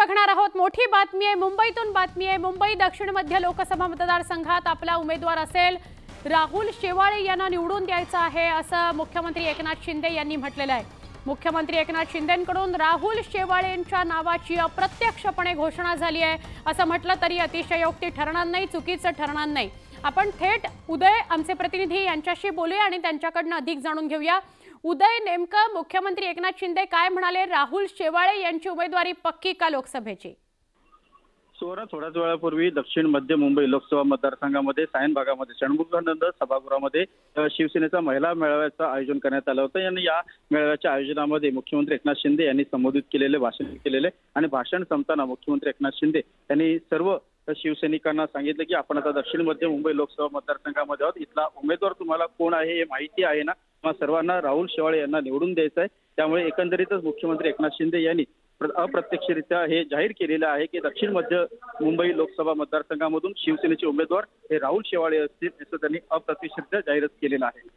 बघणार आहोत। मोठी बातमी आहे, मुंबईतून बातमी आहे। मुंबई दक्षिण मध्य लोकसभा मतदारसंघात आपला उमेदवार असेल राहुल शेवाळे यांना निवडून द्यायचं आहे असं मुख्यमंत्री एकनाथ शिंदे यांनी म्हटलेलं आहे। मुख्यमंत्री एकनाथ शिंदेंकडून राहुल शेवाळेंच्या नावाची अप्रत्यक्षपणे घोषणा झाली आहे असं म्हटलं तरी अतिशयोक्ती ठरणार नाही, चुकीचं ठरणार नाही। आपण थेट उदय आमचे प्रतिनिधी यांच्याशी बोलूया आणि त्यांच्याकडून अधिक जाणून घेऊया। उदय, नेमका मुख्यमंत्री एकनाथ शिंदे काय म्हणाले? राहुल शेवाळे यांची उमेदवारी पक्की का लोकसभेची? थोड्याच वेळापूर्वी दक्षिण मध्य मुंबई लोकसभा मतदारसंघामध्ये सायन भागामध्ये षण्मुखानंद सभागृहामध्ये शिवसेनेचा महिला मेळाव्याचं आयोजन करण्यात आलं होतं। आणि या मेळाव्याच्या आयोजनामध्ये मुख्यमंत्री एकनाथ शिंदे यांनी संबोधित केलेले भाषण केलेले आणि भाषण संपताना मुख्यमंत्री एकनाथ शिंदे यांनी सर्व शिवसैनिकांना सांगितलं की आपण आता दक्षिण मध्य मुंबई लोकसभा मतदारसंघामध्ये आहोत। इथला उमेदवार तुम्हाला कोण आहे हे माहिती आहे ना? सर्वांना राहुल शेवाळे यांना निवडून द्यायचं आहे। त्यामुळे एकंदरीतच मुख्यमंत्री एकनाथ शिंदे यांनी अप्रत्यक्षरित्या हे जाहीर केलेलं आहे की दक्षिण मध्य मुंबई लोकसभा मतदारसंघामधून शिवसेनेचे उमेदवार हे राहुल शेवाळे असतील असं त्यांनी अप्रत्यक्षरित्या जाहीर केलेलं आहे।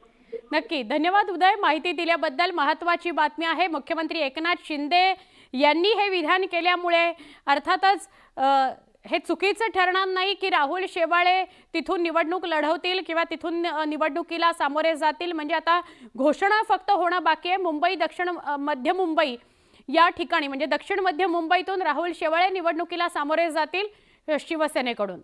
नक्की, धन्यवाद उदय, माहिती दिल्याबद्दल। महत्त्वाची बातमी आहे, मुख्यमंत्री एकनाथ शिंदे यांनी हे विधान केल्यामुळे अर्थातच हे चुकीचं ठरणार नाही की राहुल शेवाळे तिथून निवडणूक लढवतील किंवा तिथून निवडणुकीला सामोरे जातील। म्हणजे आता घोषणा फक्त होणं बाकी आहे। मुंबई दक्षिण मध्य मुंबई या ठिकाणी म्हणजे दक्षिण मध्य मुंबईतून राहुल शेवाळे निवडणुकीला सामोरे जातील शिवसेनेकडून।